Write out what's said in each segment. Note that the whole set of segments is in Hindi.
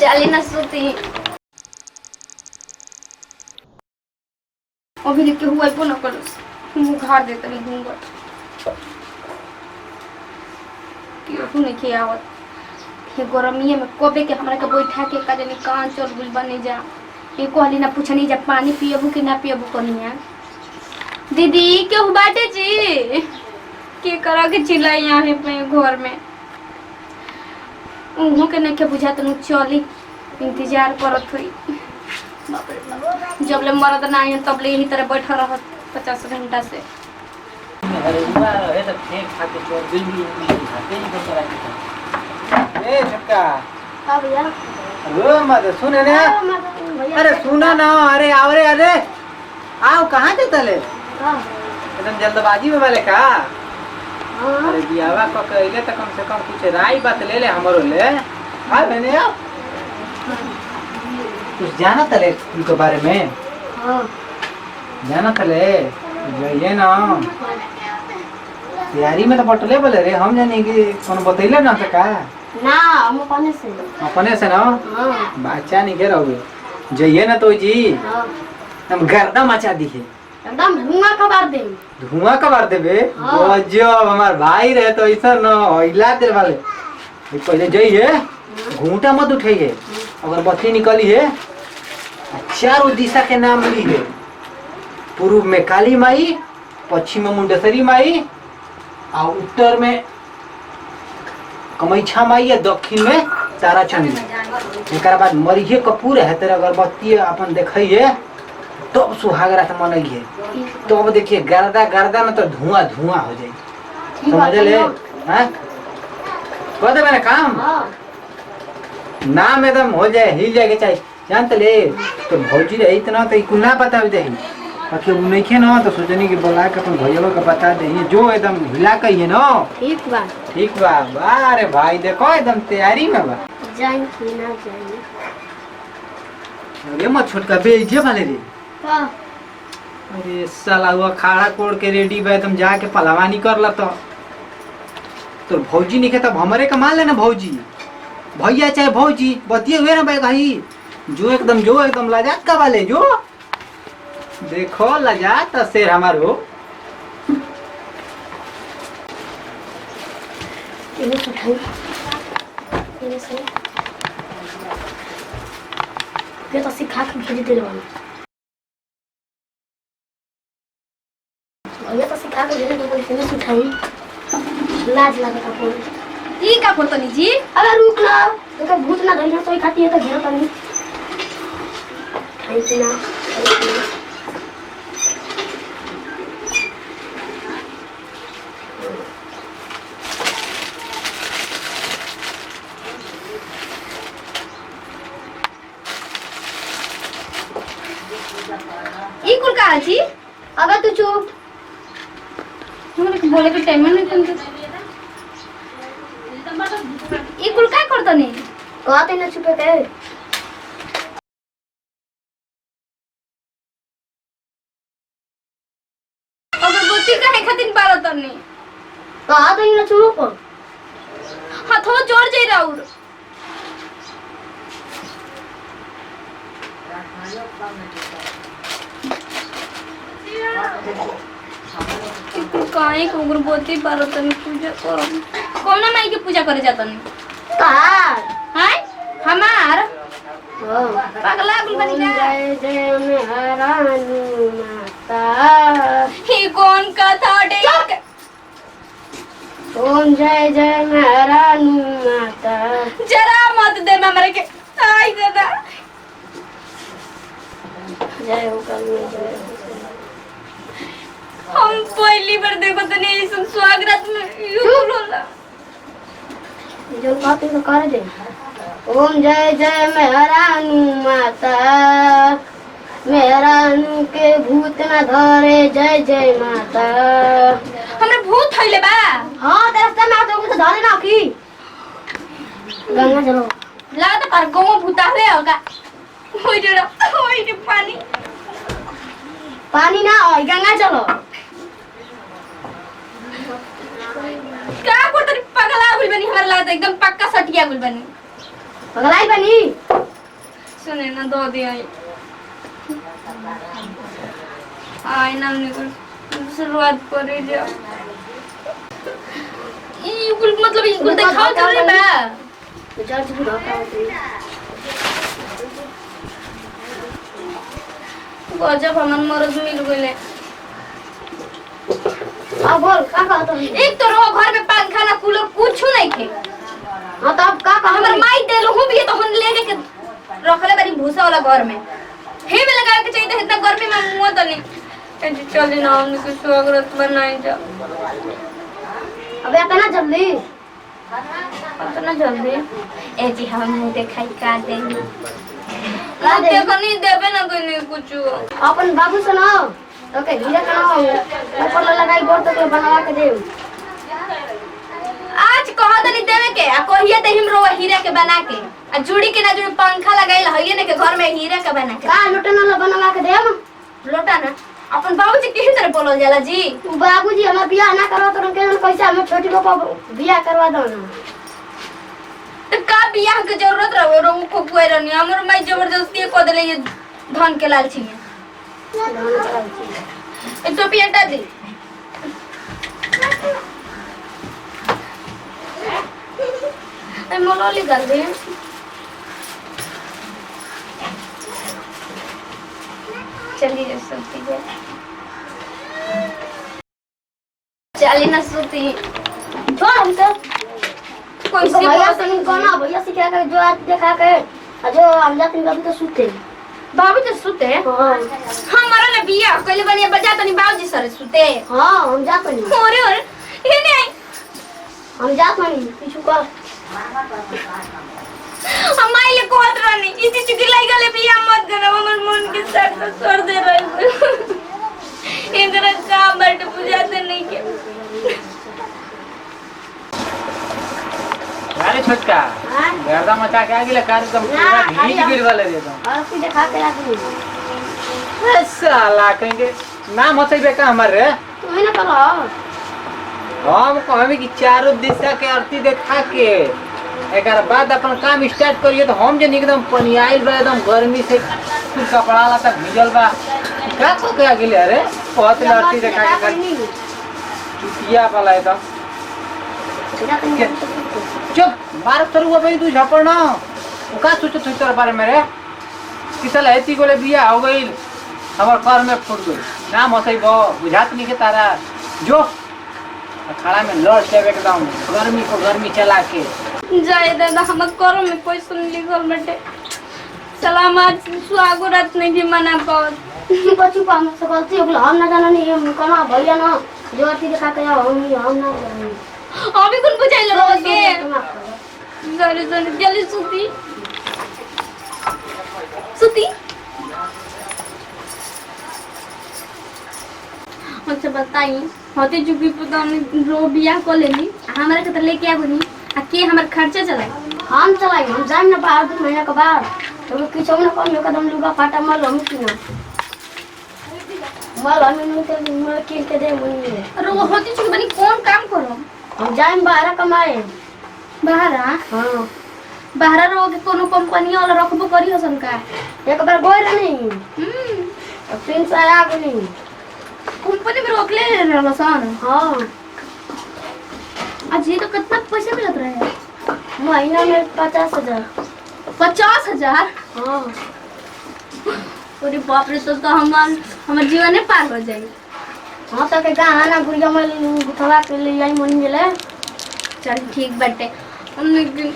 चली ना सुती अभी लेके हुआ को न कर मुंह घाड़ देते नहीं घूंगा क्यों नहीं किया आवत ये गरमिए में कबे के हमरा के बैठा के का जाने कान चल गुल बने जा ये कहली ना पूछनी जब पानी पियबू कि ना पियबू कनिया दीदी क्यों बाटे जी के करा के चिल्लाई यहाँ है अपने घर में उन्हों के नहीं के बुझा तो चली इंतजार करत हुई जब ले मरद ना है तब ले यही तरह बैठा रह 50 घंटा से ए छक्का हाँ भैया रो मत सुने ने अरे सुना ना अरे आवरे अरे आओ कहाँ थे तले एकदम जल्दबाजी में वाले का अरे बियावा को कहले तो कम से कम कुछ राय बात ले ले हमरो ले हां बहने आओ कुछ जाना तले उनके बारे में हां जाना तले ये ना तैयारी में तो बटले बोले रे हम जाने कि कौन बतैले ना सका ना हम अपने से ना हां बच्चा नहीं के रहोगे जइए ना तो जी हां हम गर्दा मचा दिखे एकदम धुआं कबार देबे गजब हमार भाई रहे तो ऐसा न हिला दे वाले पहले जइए घूंटा मत उठाइए अगर बत्ती निकली है चारों दिशा के नाम ली है पूर्व में काली माई पश्चिम में मुंडेश्वरी माई और उत्तर में कमैछा माई या दक्षिण में तारा चंडी एक बाद मरिए कपूर है तेरा अगरबत्ती अपन देखिए तो सुहाग रात मनइए तो अब देखिए गर्दा गर्दा में तो धुआं धुआं हो जाए समझ ले हैं कर दे मैंने काम नाम एकदम हो जाए हिल जाएगा चाहिए जानते ले तो भौजी रही इतना तो कुल ना बता दे बाकी वो नहीं खे ना तो सोचनी कि बोला के अपन भैया को बता दे जो एकदम हिला कहिए ना ठीक बा अरे भाई देखो एकदम तैयारी में बा जाएं कि ना जाएं अरे मत छोटका बेइज्जत वाले रे का अरे साला हुआ खाड़ा कोड़ के रेडी बा तुम जाके पहलवानी कर ला तो भौजी नहीं तब हमारे का मान लेना भौजी भैया चाहे भौजी बतिए हुए ना भाई भाई जो एकदम लजात का वाले जो देखो लजात शेर हमार हो ये तो सिखा के भेज दे रहा ये तो सिखा के भेज दे तो इसने सिखाई लाज लगे का बोल ई का बोलतनी जी अरे रुक ना तो भूत ना धइया सोई खाती है तो घेर तनी खाई ना ई कुल का जी अबे तू चुप हमरे बोले के टाइम नहीं तुम ई कुल का करत नहीं कहते ना छुपे के अगर बुद्धि का है खातिर बारत नहीं कहते ना चुप हाथों जोड़ जाई राउर काहे को अगरबत्ती बारतन पूजा करो कौन माई की पूजा करे जातन कार हाय हमार पगला गुल बनी जय जय मेहरानू माता ही कौन कथा डे ओम जय जय मेहरानू माता जरा मत दे हमरे के आई दादा जय हो कल जय हम पहली बार देखो तो नहीं सुन स्वागत में बोला जो बात तो कर दे ओम जय जय मेहरानू माता मेहरानू के भूत न धरे जय जय माता हमरे भूत थइले बा हां तेरा में तो कुछ धरे ना की गंगा चलो लगा तो पर गो भूतावे होगा ओई रे पानी पानी ना ओई गंगा चलो क्या करत पगला गुल बनी हमरा लागत एकदम पक्का सटिया गुल बनी पगलाई बनी ना दो दिया आई ना शुरुआत करी जा इकुल मतलब इकुल दिखाओ जरूरी बा विचार से धोखा गजब हमन मरद मिल गइले अब बोल का कहत हो एक तो रहो घर में पंखा ना कूलर कुछ नहीं के हां तो अब का हमर माई देलु हूं भी तो हम लेके के रखले बारी भूसा वाला घर में हे में लगा के चाहिए इतना गर्मी में मुंह तो नहीं चली ना हमने कुछ स्वागत बनाई जा अबे इतना जल्दी ए जी हम मुंह दिखाई का देंगे ना देखो नहीं देबे ना कोई नहीं कुछ अपन बाबू सुनाओ तो के हीरा कनाओ ऊपर लगाई गोड़ तक बनवा के दे आज कहा तनी देवे के आ कहिए ते हम रो हीरा के बना के आ जुड़ी के ना जुड़ी पंखा लगाइल हइए ने के घर में हीरा के बना के का लोटा ना बनवा के देम लोटा ना अपन बाबूजी किसी तरह बोलल जाला जी बाबूजी हमर बियाह ना करो तो के कैसे हम छोटी को बियाह करवा दो ना तो का बियाह के जरूरत रहो रो को कोई रहनी हमर माई जबरदस्ती को देले ये धन के लालची में एक तो पियटा दी ए मोलोली कर दे चलिए सुती है चली ना सुती छोड़ हमसे कोई सी भैया से कोना भैया से क्या कर जो आज देखा के जो हम जाते हैं तो सुते बाबू तो सुते हमारा ना बिया कहले बनिया बजा तनी बाबूजी सर सुते हां हम जात नहीं अरे अरे ये नहीं हम जात नहीं पीछू कर हम आइले कोत रानी इसी चुकी लाई गले बिया मत करो हमर मन के सर तो छोड़ दे रहे इधर का बट बुझाते नहीं के अरे छोटका गर्दा मचा के आगे कार्यक्रम पूरा भीज गिर वाले दे दो और सीधे खा के आगे ए साला कहेंगे नाम होते बेका हमारे तू ही ना करो हम कहबे कि चारों दिशा के आरती देखा के एकर बाद अपन काम स्टार्ट करिए तो हम जे एकदम पनियाइल बा एकदम गर्मी से कुल कपड़ा ला तक भिजल बा का को के आगे ले अरे बहुत आरती देखा के चुतिया वाला है तो चुप मार तरुआ भाई तू झपड़ ना का सोचो तू तेरे बारे में रे किसल ऐसी गोले बिया हो गई हमर कर में फूट गई नाम होतई बो बुझात नहीं के तारा जो अखाड़ा में लड़ से एकदम गर्मी को गर्मी चला के जाए दादा हम करो में कोई सुन लिखल बटे सलामत सुहागो रात नहीं के मना पावत बच्ची को हम से गलती हो हम ना जाना नहीं हम कमा भैया ना जो आरती दिखा के हम ना अभी कौन बुझाई लो के जल्दी जल्दी जल्दी सुती सुती अच्छा बताई होते चुकी पता हमने रो बियाह को लेनी हमारे के तो लेके आ बनी आ के हमर खर्चा चलाई हम चलाई हम जान ना बाहर 2 महीना के बाद तो किछो ना कम कदम लुगा फाटा मल हम की ना मल हम नहीं तो मल किन के दे मुनी अरे वो होती चुकी बनी कौन काम करो हम जाए बाहर कमाए बाहर हां बाहर रो के कोनो कंपनी वाला रखबो करी हसन का एक बार गोर नहीं फिर से आ गनी कंपनी में रोक ले रहलो सन हां आज ये तो कितना पैसा मिलत रहे महीना में 50,000 50,000 हां अरे बाप रे तो हमर जीवन पार हो जाई हां तो के गाना गुड़िया में गुथवा के ले आई मन गेले चल ठीक बटे हमने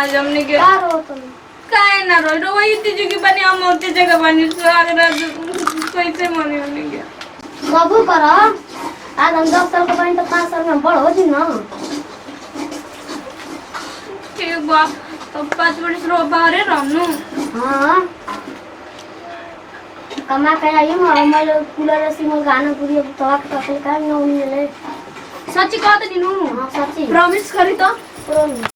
आज हमने के का रो तुम काहे ना रो वही तीजू की बनी हम होते जगह बनी सुहागरा कैसे मने हमने के बाबू करा आज हम 10 साल के बनी तो 5 साल में बड़ हो जी ना ठीक बा तो 5 वर्ष रो बाहर रहनु हां कमा के आई हम कूलर से हम गाना पूरी तवा के टकल का न उनी ले सच्ची कहत दिनु हां सच्ची प्रॉमिस करी तो प्रॉमिस